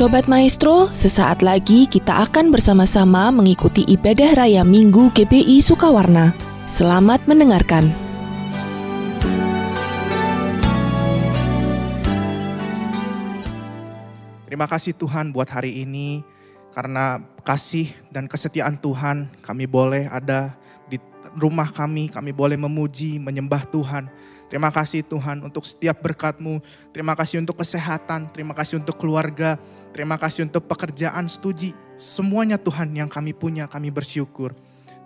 Sobat Maestro, sesaat lagi kita akan bersama-sama mengikuti ibadah raya Minggu GBI Sukawarna. Selamat mendengarkan. Terima kasih Tuhan buat hari ini, karena kasih dan kesetiaan Tuhan kami boleh ada di rumah kami boleh memuji, menyembah Tuhan. Terima kasih Tuhan untuk setiap berkat-Mu, terima kasih untuk kesehatan, terima kasih untuk keluarga, terima kasih untuk pekerjaan studi. Semuanya Tuhan yang kami punya, kami bersyukur.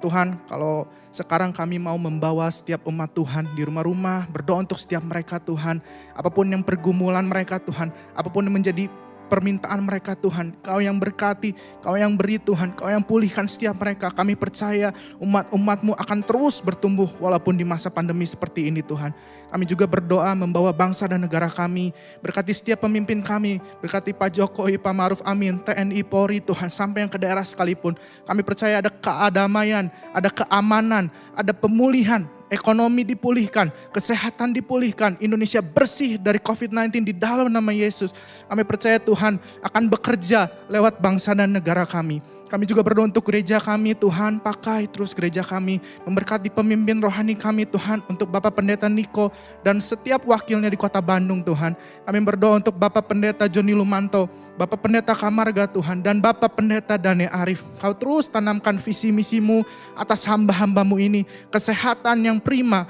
Tuhan, kalau sekarang kami mau membawa setiap umat Tuhan di rumah-rumah, berdoa untuk setiap mereka Tuhan. Apapun yang pergumulan mereka Tuhan, apapun yang menjadi permintaan mereka Tuhan, Kau yang berkati, Kau yang beri Tuhan, Kau yang pulihkan setiap mereka. Kami percaya umat-umat-Mu akan terus bertumbuh walaupun di masa pandemi seperti ini Tuhan. Kami juga berdoa membawa bangsa dan negara kami, berkati setiap pemimpin kami, berkati Pak Jokowi, Pak Maruf Amin, TNI, Polri Tuhan, sampai yang ke daerah sekalipun. Kami percaya ada keadamaian, ada keamanan, ada pemulihan, ekonomi dipulihkan, kesehatan dipulihkan, Indonesia bersih dari COVID-19 di dalam nama Yesus. Kami percaya Tuhan akan bekerja lewat bangsa dan negara kami. Kami juga berdoa untuk gereja kami, Tuhan pakai terus gereja kami, memberkati pemimpin rohani kami Tuhan, untuk Bapak Pendeta Niko dan setiap wakilnya di Kota Bandung Tuhan. Kami berdoa untuk Bapak Pendeta Joni Lumanto, Bapak Pendeta Kamarga Tuhan, dan Bapak Pendeta Dane Arif. Kau terus tanamkan visi misimu atas hamba-hambamu ini, kesehatan yang prima,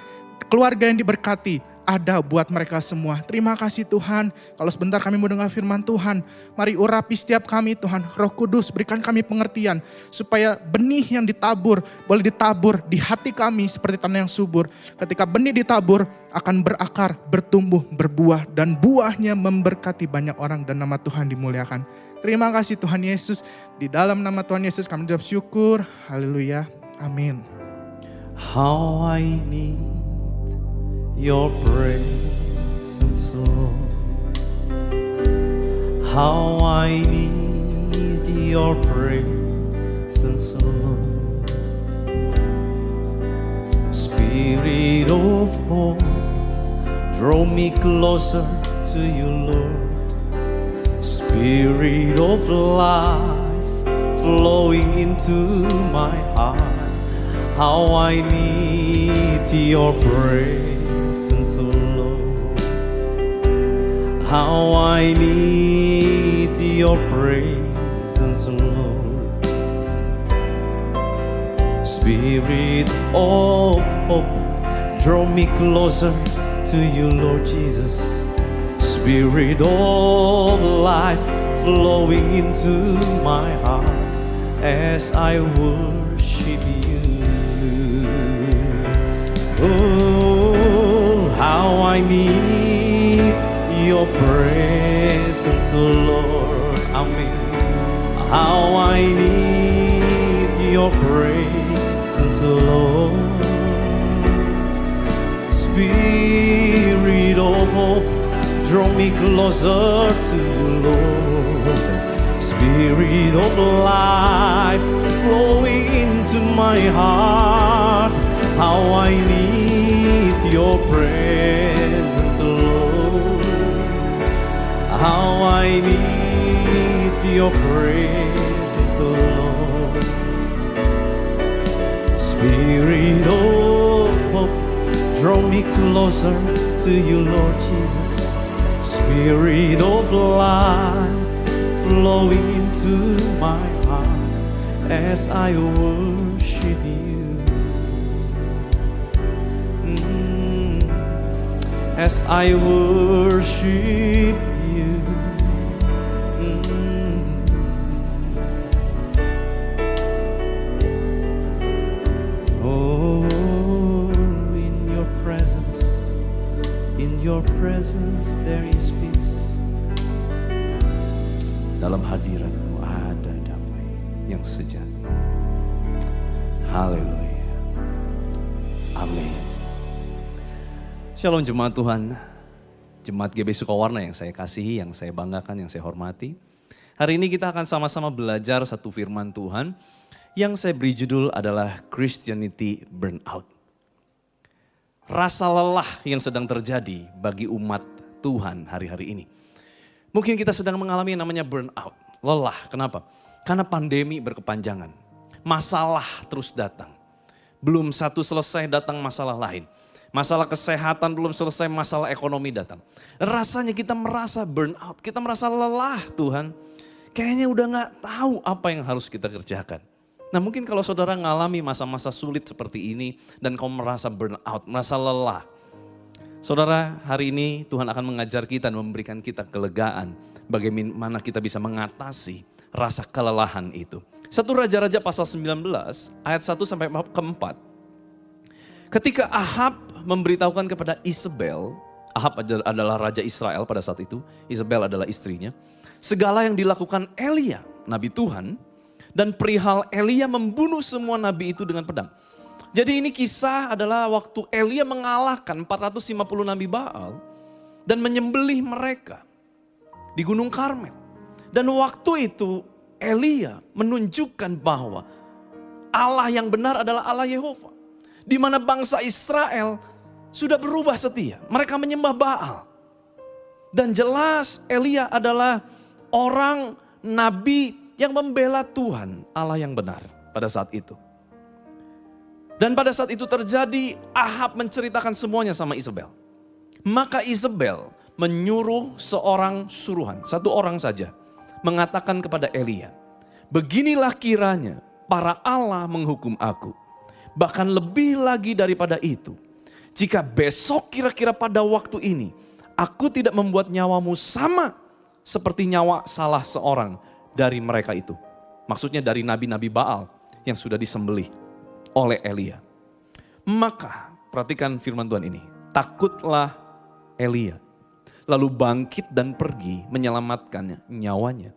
keluarga yang diberkati, ada buat mereka semua. Terima kasih Tuhan. Kalau sebentar kami mau dengar firman Tuhan, mari urapi setiap kami Tuhan. Roh Kudus berikan kami pengertian, supaya benih yang ditabur boleh ditabur di hati kami seperti tanah yang subur. Ketika benih ditabur akan berakar, bertumbuh, berbuah, dan buahnya memberkati banyak orang dan nama Tuhan dimuliakan. Terima kasih Tuhan Yesus. Di dalam nama Tuhan Yesus kami ucap syukur. Haleluya. Amin. How I need Your presence, Lord. How I need Your presence, Lord. Spirit of hope, draw me closer to You, Lord. Spirit of life, flowing into my heart. How I need Your presence, how I need Your presence, Lord. Spirit of hope, draw me closer to You, Lord Jesus. Spirit of life, flowing into my heart as I worship You. Oh, how I need Your presence, Lord. Amen. How I need Your presence, Lord. Spirit of hope, draw me closer to You, Lord. Spirit of life, flowing into my heart. How I need Your presence, Lord. How I need Your presence, Lord. Spirit of hope, draw me closer to You, Lord Jesus. Spirit of life, flowing into my heart as I worship You. As I worship You. Oh, in Your presence there is peace. Dalam hadirat-Mu ada damai yang sejati. Haleluya. Amin. Shalom jemaat Tuhan, jemaat GBI Sukawarna yang saya kasihi, yang saya banggakan, yang saya hormati. Hari ini kita akan sama-sama belajar satu firman Tuhan yang saya beri judul adalah Christianity Burnout. Rasa lelah yang sedang terjadi bagi umat Tuhan hari-hari ini. Mungkin kita sedang mengalami yang namanya burnout, lelah. Kenapa? Karena pandemi berkepanjangan. Masalah terus datang. Belum satu selesai datang masalah lain. Masalah kesehatan belum selesai, masalah ekonomi datang. Rasanya kita merasa burnout, kita merasa lelah Tuhan. Kayaknya udah gak tahu apa yang harus kita kerjakan. Nah mungkin kalau saudara ngalami masa-masa sulit seperti ini dan kamu merasa burnout, merasa lelah. Saudara, hari ini Tuhan akan mengajar kita dan memberikan kita kelegaan. Bagaimana kita bisa mengatasi rasa kelelahan itu. 1 Raja-Raja pasal 19 ayat 1 sampai ke 4. Ketika Ahab memberitahukan kepada Isabel, Ahab adalah raja Israel pada saat itu, Isabel adalah istrinya. Segala yang dilakukan Elia, nabi Tuhan, dan perihal Elia membunuh semua nabi itu dengan pedang. Jadi ini kisah adalah waktu Elia mengalahkan 450 nabi Baal dan menyembelih mereka di Gunung Karmel. Dan waktu itu Elia menunjukkan bahwa Allah yang benar adalah Allah Yehova. Di mana bangsa Israel sudah berubah setia. Mereka menyembah Baal. Dan jelas Elia adalah orang nabi yang membela Tuhan, Allah yang benar pada saat itu. Dan pada saat itu terjadi, Ahab menceritakan semuanya sama Isabel. Maka Isabel menyuruh seorang suruhan, satu orang saja, mengatakan kepada Elia, beginilah kiranya para Allah menghukum aku. Bahkan lebih lagi daripada itu, jika besok kira-kira pada waktu ini, aku tidak membuat nyawamu sama seperti nyawa salah seorang dari mereka itu. Maksudnya dari nabi-nabi Baal yang sudah disembelih oleh Elia. Maka perhatikan firman Tuhan ini. Takutlah Elia. Lalu bangkit dan pergi menyelamatkan nyawanya.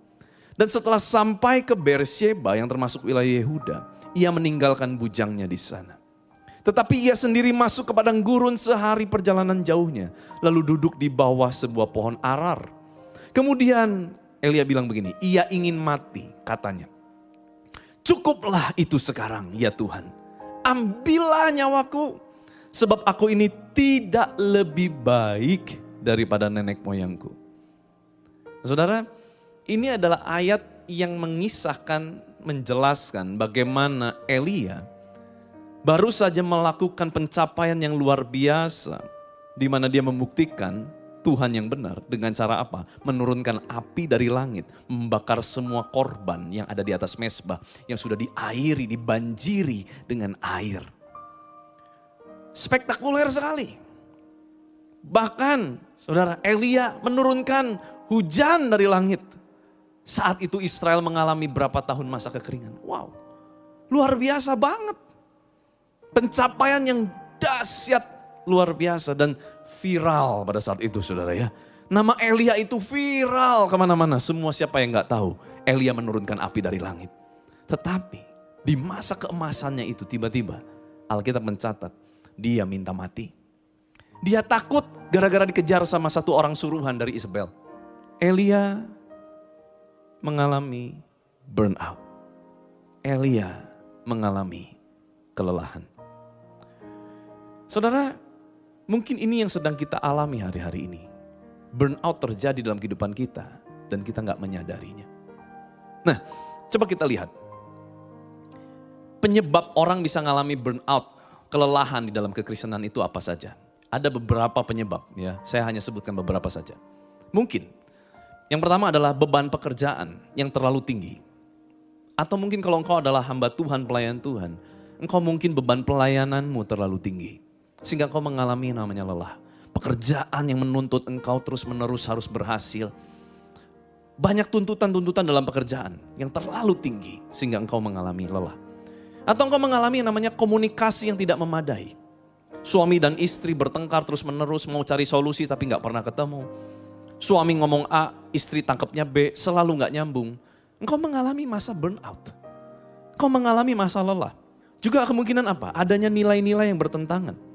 Dan setelah sampai ke Beersheba yang termasuk wilayah Yehuda, ia meninggalkan bujangnya di sana. Tetapi ia sendiri masuk ke padang gurun sehari perjalanan jauhnya. Lalu duduk di bawah sebuah pohon arar. Kemudian Elia bilang begini, ia ingin mati katanya. Cukuplah itu sekarang ya Tuhan. Ambillah nyawaku, sebab aku ini tidak lebih baik daripada nenek moyangku. Saudara, ini adalah ayat yang mengisahkan, menjelaskan bagaimana Elia baru saja melakukan pencapaian yang luar biasa. Di mana dia membuktikan Tuhan yang benar dengan cara apa? Menurunkan api dari langit, membakar semua korban yang ada di atas mezbah yang sudah diairi, dibanjiri dengan air. Spektakuler sekali. Bahkan saudara, Elia menurunkan hujan dari langit. Saat itu Israel mengalami berapa tahun masa kekeringan. Wow, luar biasa banget. Pencapaian yang dahsyat luar biasa dan viral pada saat itu saudara ya. Nama Elia itu viral kemana-mana. Semua siapa yang gak tahu Elia menurunkan api dari langit. Tetapi di masa keemasannya itu tiba-tiba Alkitab mencatat dia minta mati. Dia takut gara-gara dikejar sama satu orang suruhan dari Isabel. Elia mengalami burnout. Elia mengalami kelelahan. Saudara, mungkin ini yang sedang kita alami hari-hari ini. Burnout terjadi dalam kehidupan kita dan kita gak menyadarinya. Nah, coba kita lihat. Penyebab orang bisa mengalami burnout, kelelahan di dalam kekristenan itu apa saja? Ada beberapa penyebab ya, saya hanya sebutkan beberapa saja. Mungkin, yang pertama adalah beban pekerjaan yang terlalu tinggi. Atau mungkin kalau engkau adalah hamba Tuhan, pelayan Tuhan, engkau mungkin beban pelayananmu terlalu tinggi. Sehingga engkau mengalami namanya lelah. Pekerjaan yang menuntut engkau terus-menerus harus berhasil. Banyak tuntutan-tuntutan dalam pekerjaan yang terlalu tinggi sehingga engkau mengalami lelah. Atau engkau mengalami yang namanya komunikasi yang tidak memadai. Suami dan istri bertengkar terus-menerus mau cari solusi tapi gak pernah ketemu. Suami ngomong A, istri tangkapnya B, selalu gak nyambung. Engkau mengalami masa burnout. Engkau mengalami masa lelah. Juga kemungkinan apa? Adanya nilai-nilai yang bertentangan.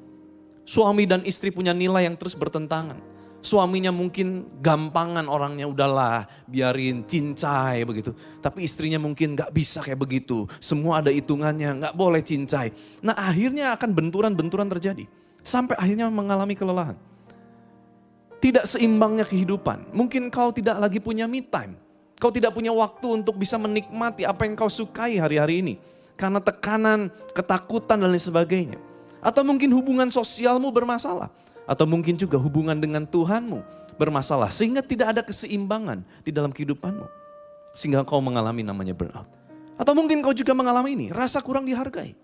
Suami dan istri punya nilai yang terus bertentangan. Suaminya mungkin gampangan orangnya, udahlah biarin cincai begitu. Tapi istrinya mungkin gak bisa kayak begitu. Semua ada hitungannya, gak boleh cincai. Nah akhirnya akan benturan-benturan terjadi. Sampai akhirnya mengalami kelelahan. tidak seimbangnya kehidupan. Mungkin kau tidak lagi punya me time. Kau tidak punya waktu untuk bisa menikmati apa yang kau sukai hari-hari ini. Karena tekanan, ketakutan dan lain sebagainya. Atau mungkin hubungan sosialmu bermasalah. Atau mungkin juga hubungan dengan Tuhanmu bermasalah. Sehingga tidak ada keseimbangan di dalam kehidupanmu. Sehingga kau mengalami namanya burnout. Atau mungkin kau juga mengalami ini, rasa kurang dihargai.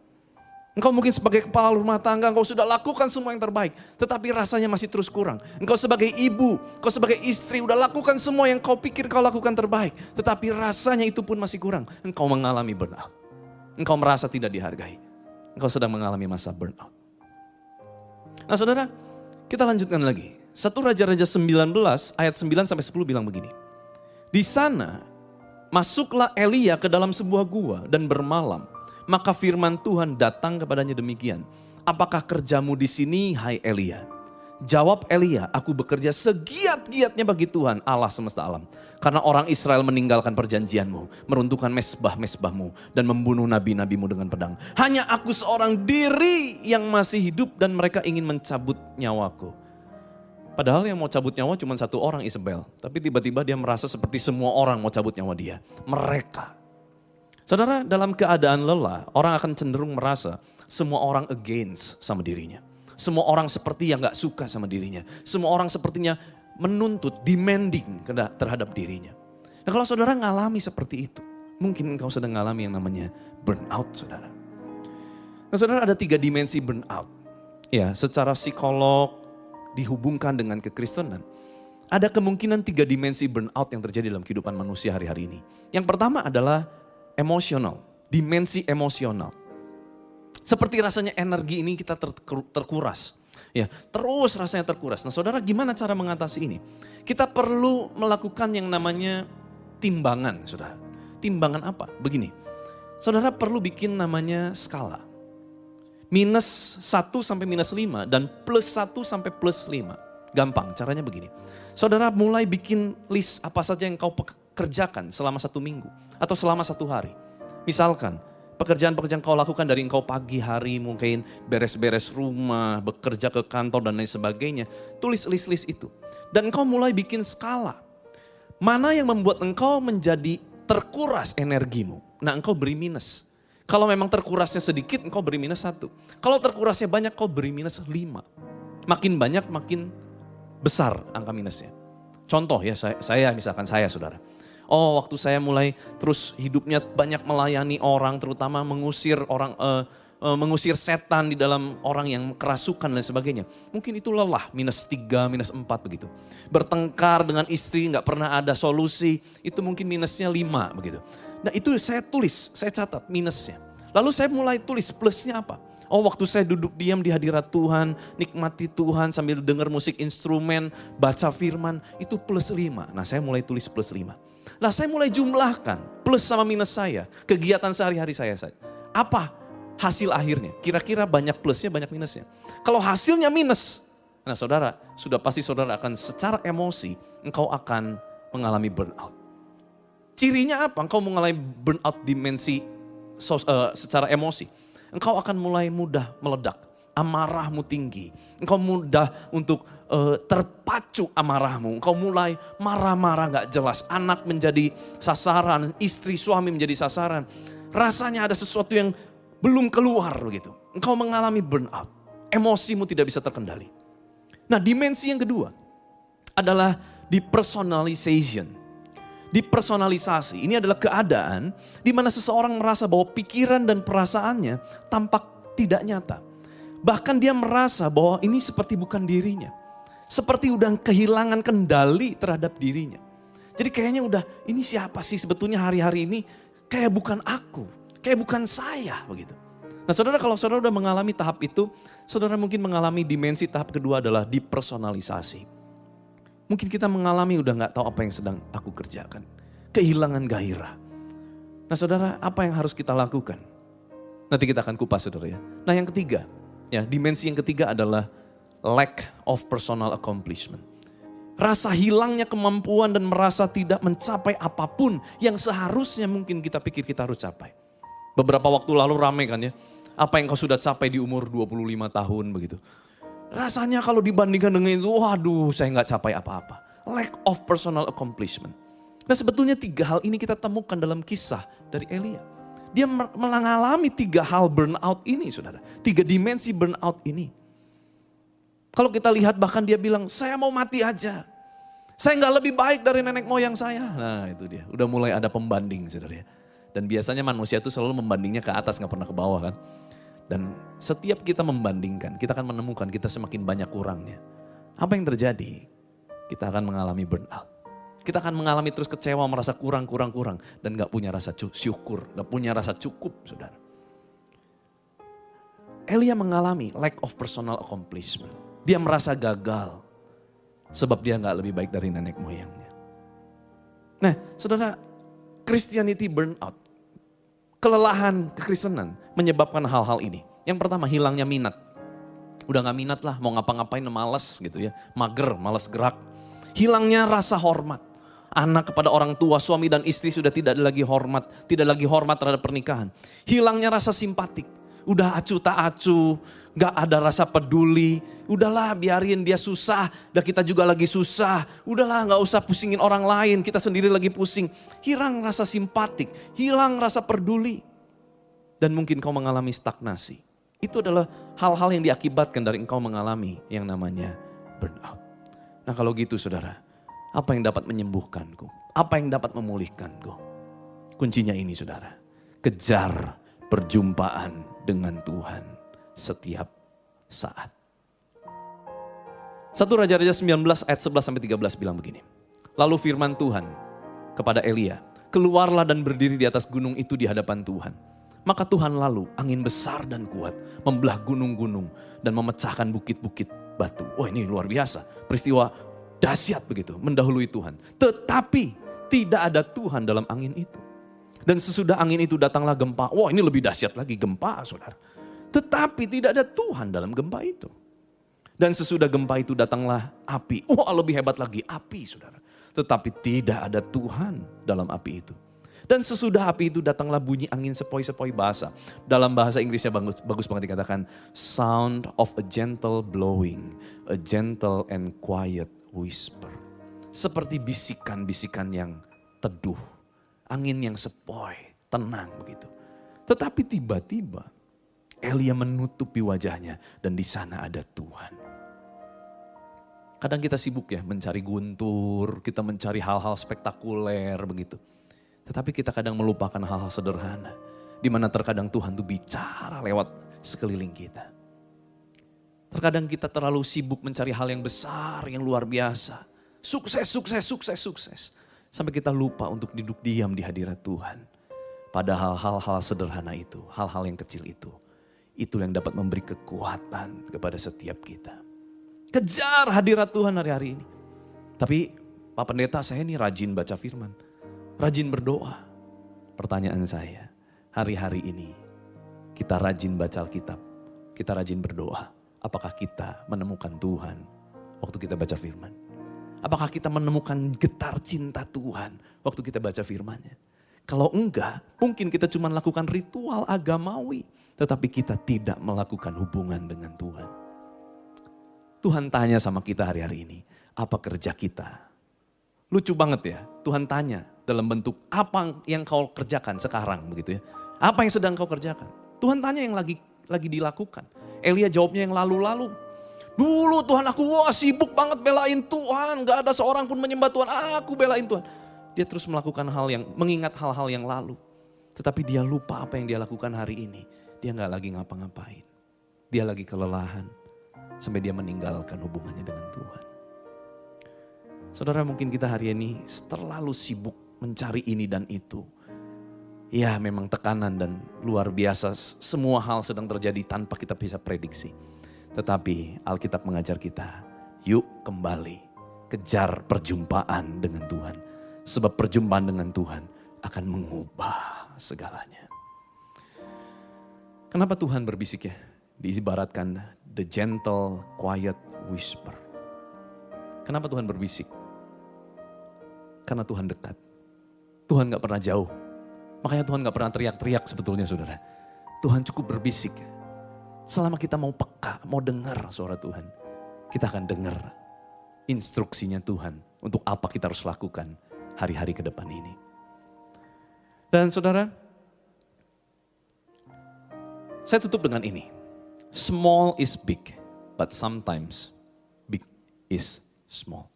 Engkau mungkin sebagai kepala rumah tangga, engkau sudah lakukan semua yang terbaik. Tetapi rasanya masih terus kurang. Engkau sebagai ibu, engkau sebagai istri, udah lakukan semua yang kau pikir kau lakukan terbaik. Tetapi rasanya itu pun masih kurang. Engkau mengalami burnout. Engkau merasa tidak dihargai. Engkau sedang mengalami masa burnout. Nah saudara, kita lanjutkan lagi. 1 Raja-Raja 19 ayat 9 sampai 10 bilang begini. Di sana masuklah Elia ke dalam sebuah gua dan bermalam. Maka firman Tuhan datang kepadanya demikian. Apakah kerjamu di sini, hai Elia? Jawab Elia, aku bekerja segiat-giatnya bagi Tuhan Allah semesta alam. Karena orang Israel meninggalkan perjanjianmu, meruntuhkan mesbah-mesbahmu, dan membunuh nabi-nabimu dengan pedang. Hanya aku seorang diri yang masih hidup dan mereka ingin mencabut nyawaku. Padahal yang mau cabut nyawa cuma satu orang, Isabel. Tapi tiba-tiba dia merasa seperti semua orang mau cabut nyawa dia. Mereka. Saudara, dalam keadaan lelah, orang akan cenderung merasa semua orang against sama dirinya. Semua orang seperti yang gak suka sama dirinya. Semua orang sepertinya menuntut, demanding terhadap dirinya. Nah kalau saudara ngalami seperti itu, mungkin engkau sedang ngalami yang namanya burnout, saudara. Nah saudara, ada 3 dimensi burnout. Ya, secara psikolog dihubungkan dengan kekristenan. Ada kemungkinan 3 dimensi burnout yang terjadi dalam kehidupan manusia hari-hari ini. Yang pertama adalah emosional, dimensi emosional. Seperti rasanya energi ini kita terkuras. Ya, terus rasanya terkuras. Nah saudara, gimana cara mengatasi ini? Kita perlu melakukan yang namanya timbangan, saudara. Timbangan apa? Begini, saudara perlu bikin namanya skala. -1 sampai -5 dan +1 sampai +5. Gampang, caranya begini. Saudara mulai bikin list apa saja yang kau kerjakan selama 1 minggu atau selama 1 hari. Misalkan pekerjaan-pekerjaan kau lakukan dari engkau pagi hari mungkin beres-beres rumah, bekerja ke kantor dan lain sebagainya. Tulis list-list itu. Dan engkau mulai bikin skala. Mana yang membuat engkau menjadi terkuras energimu. Nah engkau beri minus. Kalau memang terkurasnya sedikit engkau beri -1. Kalau terkurasnya banyak kau beri -5. Makin banyak makin besar angka minusnya. Contoh ya misalkan saya saudara. Oh waktu saya mulai terus hidupnya banyak melayani orang, terutama mengusir orang, mengusir setan di dalam orang yang kerasukan dan sebagainya. Mungkin itu lelah, -3, -4 begitu. Bertengkar dengan istri gak pernah ada solusi, itu mungkin minusnya 5 begitu. Nah itu saya tulis, saya catat minusnya. Lalu saya mulai tulis plusnya apa. Oh waktu saya duduk diam di hadirat Tuhan, nikmati Tuhan sambil dengar musik instrumen, baca firman, itu +5. Nah saya mulai tulis +5. Nah saya mulai jumlahkan plus sama minus saya, kegiatan sehari-hari saya. Apa hasil akhirnya? Kira-kira banyak plusnya, banyak minusnya. Kalau hasilnya minus, nah saudara, sudah pasti saudara akan secara emosi, engkau akan mengalami burnout. Cirinya apa? Engkau mengalami burnout dimensi secara emosi. Engkau akan mulai mudah meledak, amarahmu tinggi. Engkau mudah untuk terpacu amarahmu. Engkau mulai marah-marah gak jelas. Anak menjadi sasaran, istri suami menjadi sasaran. Rasanya ada sesuatu yang belum keluar begitu. Engkau mengalami burnout. Emosimu tidak bisa terkendali. Nah dimensi yang kedua adalah depersonalization. Depersonalisasi ini adalah keadaan di mana seseorang merasa bahwa pikiran dan perasaannya tampak tidak nyata. Bahkan dia merasa bahwa ini seperti bukan dirinya. Seperti udah kehilangan kendali terhadap dirinya. Jadi kayaknya udah ini siapa sih sebetulnya hari-hari ini kayak bukan aku. Kayak bukan saya begitu. Nah saudara kalau saudara udah mengalami tahap itu, saudara mungkin mengalami dimensi tahap kedua adalah depersonalisasi. Mungkin kita mengalami udah gak tahu apa yang sedang aku kerjakan. Kehilangan gairah. Nah saudara apa yang harus kita lakukan? Nanti kita akan kupas saudara ya. Nah yang ketiga, ya dimensi yang ketiga adalah lack of personal accomplishment. Rasa hilangnya kemampuan dan merasa tidak mencapai apapun yang seharusnya mungkin kita pikir kita harus capai. Beberapa waktu lalu ramai kan ya, apa yang kau sudah capai di umur 25 tahun begitu. Rasanya kalau dibandingkan dengan itu, waduh saya nggak capai apa-apa. Lack of personal accomplishment. Nah sebetulnya 3 hal ini kita temukan dalam kisah dari Elia. Dia mengalami 3 hal burnout ini saudara. 3 dimensi burnout ini. Kalau kita lihat bahkan dia bilang, saya mau mati aja. Saya nggak lebih baik dari nenek moyang saya. Nah itu dia, udah mulai ada pembanding saudara ya. Dan biasanya manusia itu selalu membandingnya ke atas, nggak pernah ke bawah kan. Dan setiap kita membandingkan, kita akan menemukan kita semakin banyak kurangnya. Apa yang terjadi? Kita akan mengalami burnout. Kita akan mengalami terus kecewa, merasa kurang, dan gak punya rasa syukur, gak punya rasa cukup, saudara. Elia mengalami lack of personal accomplishment. Dia merasa gagal, sebab dia gak lebih baik dari nenek moyangnya. Nah, saudara, Christianity burnout, kelelahan kekristenan menyebabkan hal-hal ini. Yang pertama, hilangnya minat. Udah gak minat lah, mau ngapa-ngapain malas gitu ya, mager, malas gerak. Hilangnya rasa hormat. Anak kepada orang tua, suami dan istri sudah tidak lagi hormat terhadap pernikahan. Hilangnya rasa simpatik. Udah acuh tak acuh, gak ada rasa peduli. Udahlah biarin dia susah, dan kita juga lagi susah. Udahlah gak usah pusingin orang lain, kita sendiri lagi pusing. Hilang rasa simpatik, hilang rasa peduli. Dan mungkin kau mengalami stagnasi. Itu adalah hal-hal yang diakibatkan dari engkau mengalami yang namanya burnout. Nah kalau gitu saudara, apa yang dapat menyembuhkanku? Apa yang dapat memulihkanku? Kuncinya ini saudara, kejar perjumpaan dengan Tuhan setiap saat. 1 Raja-Raja 19 ayat 11-13 bilang begini. Lalu firman Tuhan kepada Elia, keluarlah dan berdiri di atas gunung itu di hadapan Tuhan. Maka Tuhan lalu angin besar dan kuat membelah gunung-gunung dan memecahkan bukit-bukit batu. Wah ini luar biasa, peristiwa dahsyat begitu, mendahului Tuhan. Tetapi tidak ada Tuhan dalam angin itu. Dan sesudah angin itu datanglah gempa. Wah ini lebih dahsyat lagi, gempa saudara. Tetapi tidak ada Tuhan dalam gempa itu. Dan sesudah gempa itu datanglah api. Wah lebih hebat lagi, api saudara. Tetapi tidak ada Tuhan dalam api itu. Dan sesudah api itu datanglah bunyi angin sepoi-sepoi basah. Dalam bahasa Inggrisnya bagus banget dikatakan, sound of a gentle blowing, a gentle and quiet whisper. Seperti bisikan-bisikan yang teduh, angin yang sepoi, tenang begitu. Tetapi tiba-tiba Elia menutupi wajahnya dan di sana ada Tuhan. Kadang kita sibuk ya mencari guntur, kita mencari hal-hal spektakuler begitu. Tetapi kita kadang melupakan hal-hal sederhana. Di mana terkadang Tuhan tuh bicara lewat sekeliling kita. Terkadang kita terlalu sibuk mencari hal yang besar, yang luar biasa. Sukses. Sampai kita lupa untuk duduk diam di hadirat Tuhan. Padahal hal-hal sederhana itu, hal-hal yang kecil itu yang dapat memberi kekuatan kepada setiap kita. Kejar hadirat Tuhan hari-hari ini. Tapi Pak Pendeta, saya ini rajin baca firman. Rajin berdoa. Pertanyaan saya, hari-hari ini kita rajin baca Alkitab, kita rajin berdoa. Apakah kita menemukan Tuhan waktu kita baca firman? Apakah kita menemukan getar cinta Tuhan waktu kita baca firman-Nya? Kalau enggak, mungkin kita cuma lakukan ritual agamawi, tetapi kita tidak melakukan hubungan dengan Tuhan. Tuhan tanya sama kita hari-hari ini, apa kerja kita? Lucu banget ya, Tuhan tanya dalam bentuk apa yang kau kerjakan sekarang begitu ya. Apa yang sedang kau kerjakan? Tuhan tanya yang lagi dilakukan. Elia jawabnya yang lalu-lalu. Dulu Tuhan aku sibuk banget belain Tuhan. Gak ada seorang pun menyembah Tuhan, aku belain Tuhan. Dia terus melakukan mengingat hal-hal yang lalu. Tetapi dia lupa apa yang dia lakukan hari ini. Dia gak lagi ngapa-ngapain. Dia lagi kelelahan. Sampai dia meninggalkan hubungannya dengan Tuhan. Saudara, mungkin kita hari ini terlalu sibuk mencari ini dan itu. Ya memang tekanan dan luar biasa, semua hal sedang terjadi tanpa kita bisa prediksi. Tetapi Alkitab mengajar kita, yuk kembali kejar perjumpaan dengan Tuhan. Sebab perjumpaan dengan Tuhan akan mengubah segalanya. Kenapa Tuhan berbisik ya? Diibaratkan the gentle quiet whisper. Kenapa Tuhan berbisik? Karena Tuhan dekat. Tuhan gak pernah jauh. Makanya Tuhan gak pernah teriak-teriak sebetulnya saudara. Tuhan cukup berbisik. Selama kita mau peka, mau dengar suara Tuhan. kita akan dengar instruksinya Tuhan untuk apa kita harus lakukan hari-hari ke depan ini. Dan saudara, saya tutup dengan ini. Small is big, but sometimes big is small.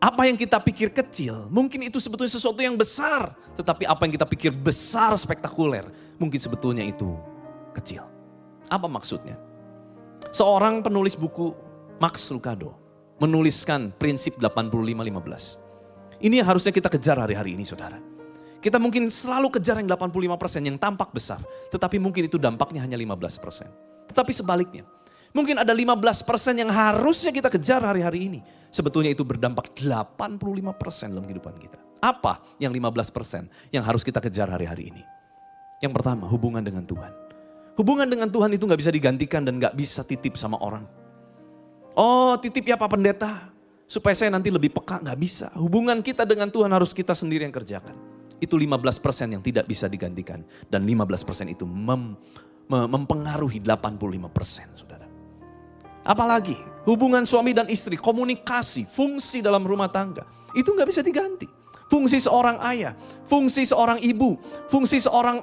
Apa yang kita pikir kecil, mungkin itu sebetulnya sesuatu yang besar. Tetapi apa yang kita pikir besar, spektakuler, mungkin sebetulnya itu kecil. Apa maksudnya? Seorang penulis buku, Max Lucado, menuliskan prinsip 85-15. Ini yang harusnya kita kejar hari-hari ini, saudara. Kita mungkin selalu kejar yang 85% yang tampak besar. Tetapi mungkin itu dampaknya hanya 15%. Tetapi sebaliknya, mungkin ada 15% yang harusnya kita kejar hari-hari ini. Sebetulnya itu berdampak 85% dalam kehidupan kita. Apa yang 15% yang harus kita kejar hari-hari ini? Yang pertama, hubungan dengan Tuhan. Hubungan dengan Tuhan itu gak bisa digantikan dan gak bisa titip sama orang. Oh, titip ya Pak Pendeta, supaya saya nanti lebih peka, gak bisa. Hubungan kita dengan Tuhan harus kita sendiri yang kerjakan. Itu 15% yang tidak bisa digantikan. Dan 15% itu mempengaruhi 85%, saudara. Apalagi hubungan suami dan istri, komunikasi, fungsi dalam rumah tangga. Itu gak bisa diganti. Fungsi seorang ayah, fungsi seorang ibu, fungsi seorang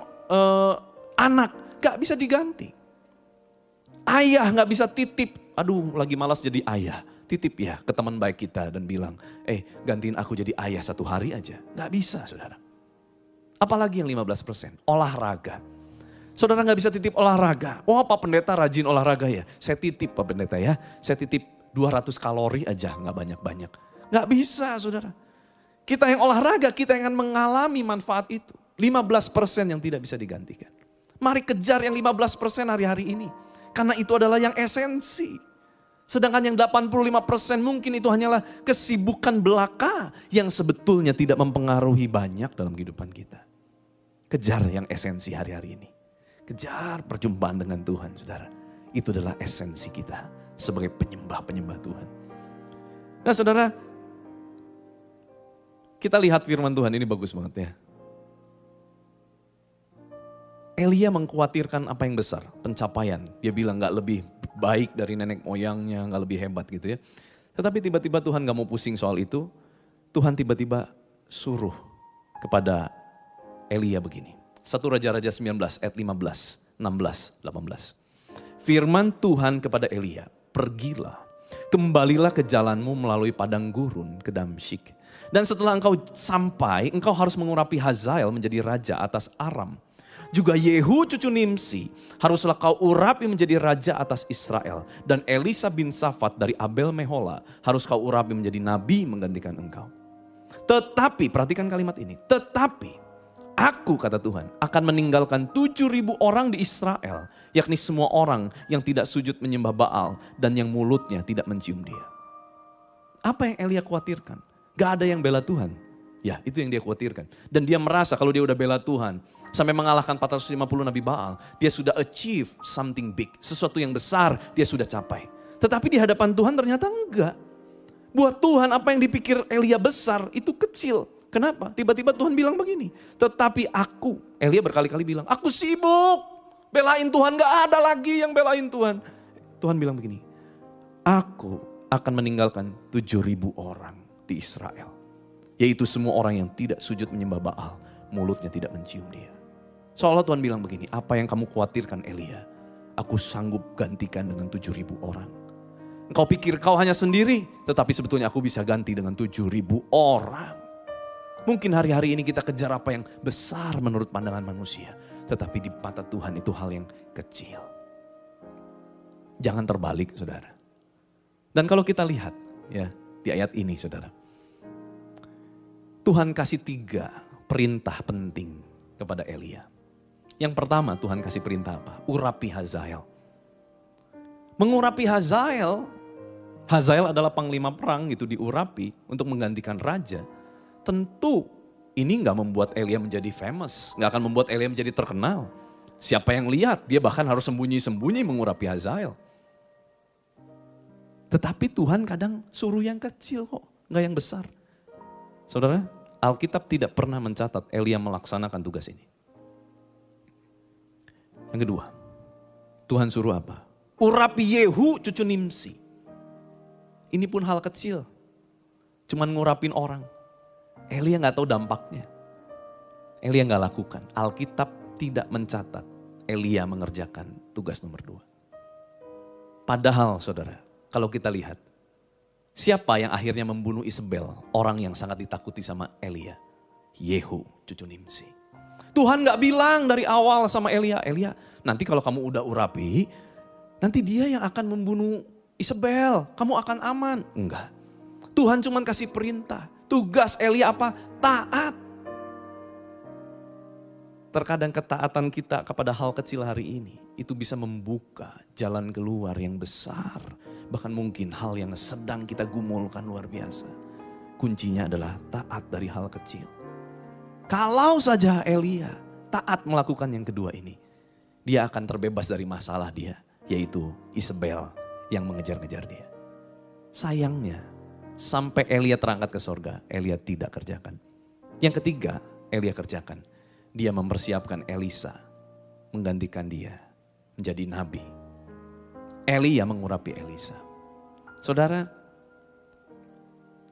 anak, gak bisa diganti. Ayah gak bisa titip, aduh lagi malas jadi ayah. Titip ya ke teman baik kita dan bilang, gantiin aku jadi ayah 1 hari aja. Gak bisa, saudara. Apalagi yang 15%, olahraga. Saudara gak bisa titip olahraga. Oh Pak Pendeta rajin olahraga ya. Saya titip Pak Pendeta ya. Saya titip 200 kalori aja, gak banyak-banyak. Gak bisa, saudara. Kita yang olahraga, kita yang akan mengalami manfaat itu. 15% yang tidak bisa digantikan. Mari kejar yang 15% hari-hari ini. Karena itu adalah yang esensi. Sedangkan yang 85% mungkin itu hanyalah kesibukan belaka yang sebetulnya tidak mempengaruhi banyak dalam kehidupan kita. Kejar yang esensi hari-hari ini. Kejar perjumpaan dengan Tuhan, saudara. Itu adalah esensi kita sebagai penyembah-penyembah Tuhan. Nah saudara, kita lihat firman Tuhan ini bagus banget ya. Elia mengkhawatirkan apa yang besar, pencapaian. Dia bilang gak lebih baik dari nenek moyangnya, gak lebih hebat gitu ya. Tetapi tiba-tiba Tuhan gak mau pusing soal itu. Tuhan tiba-tiba suruh kepada Elia begini. 1 Raja-Raja 19 ayat 15, 16, 18. Firman Tuhan kepada Elia, pergilah, kembalilah ke jalanmu melalui padang gurun ke Damsyik. Dan setelah engkau sampai, engkau harus mengurapi Hazael menjadi raja atas Aram. Juga Yehu cucu Nimsi haruslah kau urapi menjadi raja atas Israel. Dan Elisa bin Safat dari Abel Mehola harus kau urapi menjadi nabi menggantikan engkau. Tetapi, perhatikan kalimat ini, tetapi aku, kata Tuhan, akan meninggalkan 7.000 orang di Israel. Yakni semua orang yang tidak sujud menyembah Baal dan yang mulutnya tidak mencium dia. Apa yang Elia khawatirkan? Gak ada yang bela Tuhan. Ya, itu yang dia khawatirkan. Dan dia merasa kalau dia udah bela Tuhan, sampai mengalahkan 450 Nabi Baal, dia sudah achieve something big. Sesuatu yang besar dia sudah capai. Tetapi di hadapan Tuhan ternyata enggak. Buat Tuhan apa yang dipikir Elia besar itu kecil. Kenapa? Tiba-tiba Tuhan bilang begini. Tetapi aku, Elia berkali-kali bilang, aku sibuk. Belain Tuhan, gak ada lagi yang belain Tuhan. Tuhan bilang begini, aku akan meninggalkan 7.000 orang di Israel. Yaitu semua orang yang tidak sujud menyembah Baal, mulutnya tidak mencium dia. Seolah Tuhan bilang begini, apa yang kamu khawatirkan Elia, aku sanggup gantikan dengan 7.000 orang. Engkau pikir kau hanya sendiri, tetapi sebetulnya aku bisa ganti dengan 7.000 orang. Mungkin hari-hari ini kita kejar apa yang besar menurut pandangan manusia. Tetapi di mata Tuhan itu hal yang kecil. Jangan terbalik, saudara. Dan kalau kita lihat ya di ayat ini, saudara. Tuhan kasih 3 perintah penting kepada Elia. Yang pertama Tuhan kasih perintah apa? Urapi Hazael. Mengurapi Hazael, Hazael adalah panglima perang gitu, diurapi untuk menggantikan raja. Tentu ini gak membuat Elia menjadi famous, gak akan membuat Elia menjadi terkenal. Siapa yang lihat, dia bahkan harus sembunyi-sembunyi mengurapi Hazael. Tetapi Tuhan kadang suruh yang kecil kok, gak yang besar. Saudara, Alkitab tidak pernah mencatat Elia melaksanakan tugas ini. Yang kedua, Tuhan suruh apa? Urapi Yehu cucu Nimsi. ini pun hal kecil. Cuman ngurapin orang. Elia gak tahu dampaknya. Elia gak lakukan. Alkitab tidak mencatat Elia mengerjakan tugas nomor 2. Padahal saudara, kalau kita lihat, siapa yang akhirnya membunuh Isabel, orang yang sangat ditakuti sama Elia? Yehu, cucu Nimsi. Tuhan gak bilang dari awal sama Elia, Elia nanti kalau kamu udah urapi, nanti dia yang akan membunuh Isabel, kamu akan aman. Enggak. Tuhan cuma kasih perintah. Tugas Elia apa? Taat. Terkadang ketaatan kita kepada hal kecil hari ini, itu bisa membuka jalan keluar yang besar. Bahkan mungkin hal yang sedang kita gumulkan luar biasa. Kuncinya adalah taat dari hal kecil. Kalau saja Elia taat melakukan yang kedua ini, dia akan terbebas dari masalah dia, yaitu Isabel yang mengejar-ngejar dia. Sayangnya, sampai Elia terangkat ke sorga, Elia tidak kerjakan. Yang ketiga, Elia kerjakan. Dia mempersiapkan Elisa, menggantikan dia menjadi nabi. Elia mengurapi Elisa. Saudara,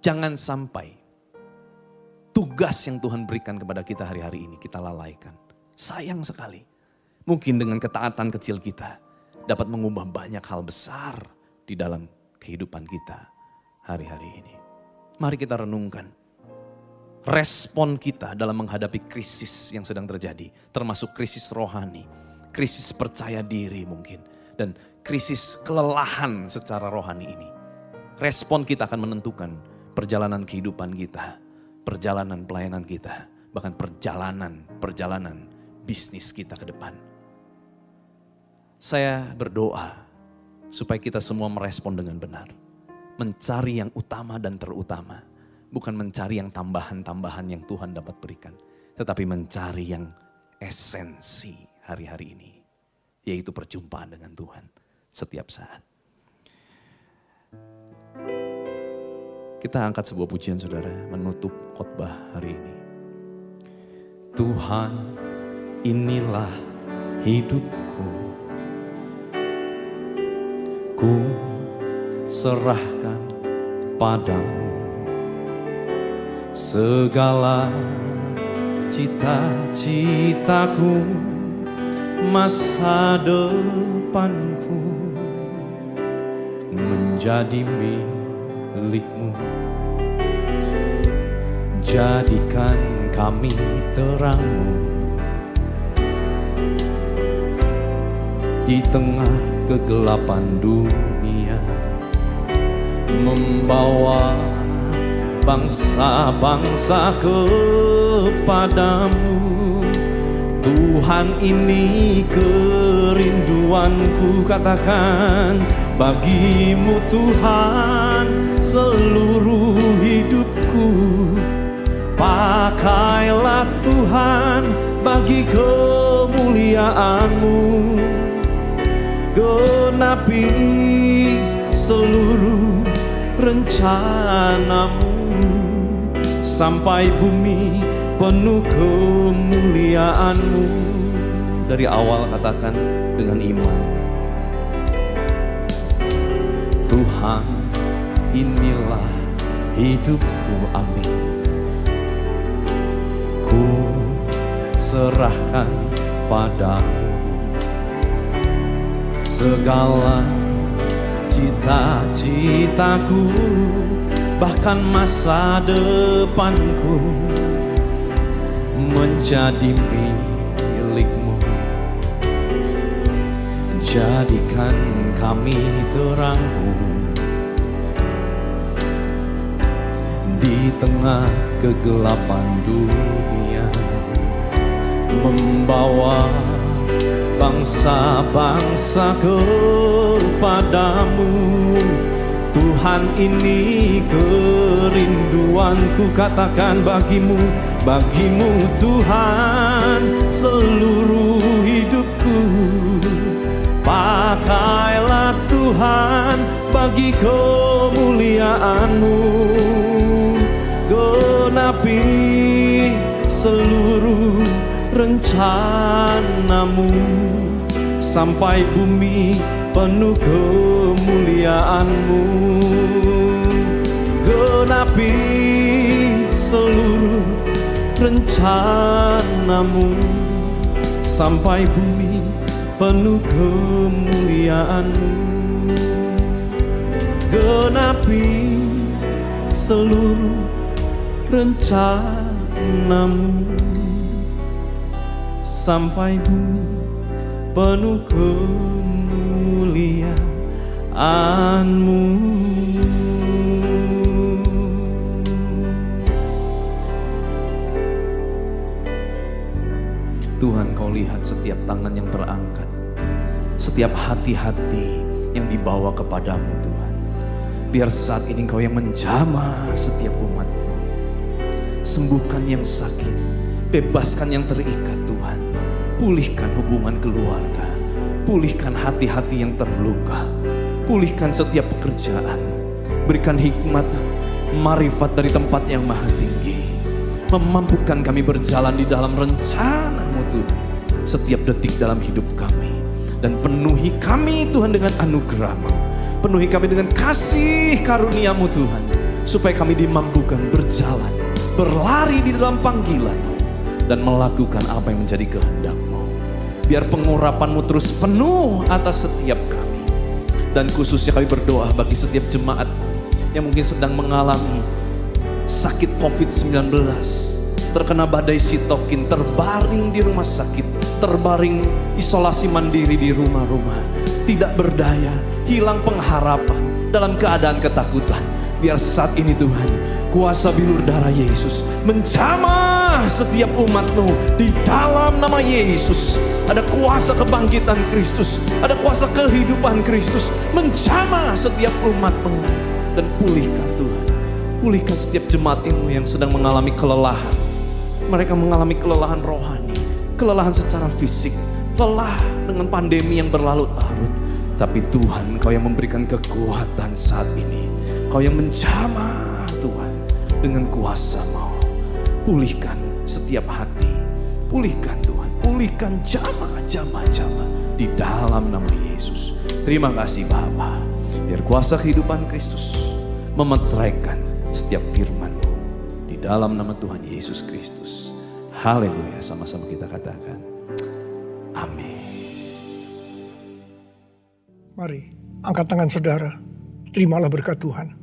jangan sampai tugas yang Tuhan berikan kepada kita hari-hari ini kita lalaikan. Sayang sekali. Mungkin dengan ketaatan kecil kita dapat mengubah banyak hal besar di dalam kehidupan kita hari-hari ini. Mari kita renungkan respon kita dalam menghadapi krisis yang sedang terjadi. Termasuk krisis rohani, krisis percaya diri mungkin, dan krisis kelelahan secara rohani ini. Respon kita akan menentukan perjalanan kehidupan kita, perjalanan pelayanan kita, bahkan perjalanan bisnis kita ke depan. Saya berdoa supaya kita semua merespon dengan benar. Mencari yang utama dan terutama. Bukan mencari yang tambahan-tambahan yang Tuhan dapat berikan. Tetapi mencari yang esensi hari-hari ini. Yaitu perjumpaan dengan Tuhan setiap saat. Kita angkat sebuah pujian saudara menutup khotbah hari ini. Tuhan, inilah hidupku. Ku serahkan padamu segala cita-citaku, masa depanku menjadi milikmu. Jadikan kami terangmu di tengah kegelapan dunia, membawa bangsa-bangsa kepadamu. Tuhan, ini kerinduanku, katakan bagimu Tuhan seluruh hidupku. Pakailah Tuhan bagi kemuliaan-Mu, genapi seluruh rencana-Mu, sampai bumi penuh kemuliaan-Mu. Dari awal katakan dengan iman, Tuhan, inilah hidupku, amin. Ku serahkan padamu segala cita-citaku, bahkan masa depanku menjadi milikmu. Jadikan kami terangmu di tengah kegelapan dunia, membawa bangsa-bangsa kepadamu. Tuhan, ini kerinduanku, katakan bagimu Tuhan seluruh hidupku. Pakailah Tuhan bagi kemuliaan-Mu, genapi seluruh rencana-Mu, sampai bumi penuh kemuliaan-Mu. genapi seluruh rencanamu, sampai bumi penuh kemuliaan-Mu. Genapi seluruh rencanamu, sampai bumi penuh kemuliaan-Mu. Tuhan, Kau lihat setiap tangan yang terangkat, setiap hati-hati yang dibawa kepadamu Tuhan. Biar saat ini Engkau yang menjamah setiap umat-Mu. Sembuhkan yang sakit, bebaskan yang terikat Tuhan. Pulihkan hubungan keluarga, pulihkan hati-hati yang terluka, pulihkan setiap pekerjaan. Berikan hikmat, marifat dari tempat yang maha tinggi. Memampukan kami berjalan di dalam rencana-Mu Tuhan, setiap detik dalam hidup kami. Dan penuhi kami Tuhan dengan anugerah-Mu, penuhi kami dengan kasih karunia-Mu Tuhan, supaya kami dimampukan berjalan, berlari di dalam panggilan-Mu, dan melakukan apa yang menjadi kehendak-Mu. Biar pengurapan-Mu terus penuh atas setiap kami. Dan khususnya kami berdoa bagi setiap jemaat-Mu yang mungkin sedang mengalami sakit COVID-19, terkena badai sitokin, terbaring di rumah sakit, terbaring isolasi mandiri di rumah-rumah, tidak berdaya, hilang pengharapan, dalam keadaan ketakutan. Biar saat ini Tuhan, kuasa bilur darah Yesus menjamah setiap umat-Mu di dalam nama Yesus. Ada kuasa kebangkitan Kristus, ada kuasa kehidupan Kristus menjamah setiap umat-Mu. Dan pulihkan Tuhan, pulihkan setiap jemaat-Mu yang sedang mengalami kelelahan. Mereka mengalami kelelahan rohani, kelelahan secara fisik, lelah dengan pandemi yang berlarut-larut. Tapi Tuhan, Kau yang memberikan kekuatan saat ini. Kau yang menjamah Tuhan dengan kuasa-Mu. Pulihkan setiap hati, pulihkan Tuhan, pulihkan jamaah di dalam nama Yesus. Terima kasih Bapa. Biar kuasa kehidupan Kristus memetraikan setiap firman-Mu di dalam nama Tuhan Yesus Kristus. Haleluya, sama-sama kita katakan amin. Mari angkat tangan saudara, terimalah berkat Tuhan.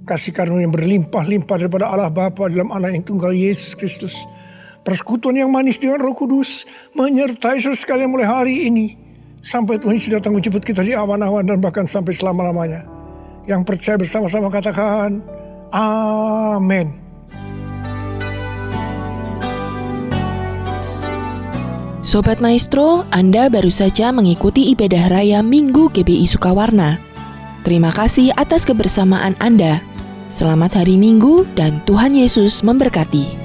Kasih karunia yang berlimpah-limpah daripada Allah Bapa dalam Anak yang tunggal Yesus Kristus. Persekutuan yang manis dengan Roh Kudus menyertai saudara sekalian mulai hari ini sampai Tuhan Yesus datang menjemput kita di awan-awan dan bahkan sampai selama-lamanya. Yang percaya bersama-sama katakan amin. Sobat Maestro, Anda baru saja mengikuti ibadah raya Minggu GBI Sukawarna. Terima kasih atas kebersamaan Anda. Selamat hari Minggu dan Tuhan Yesus memberkati.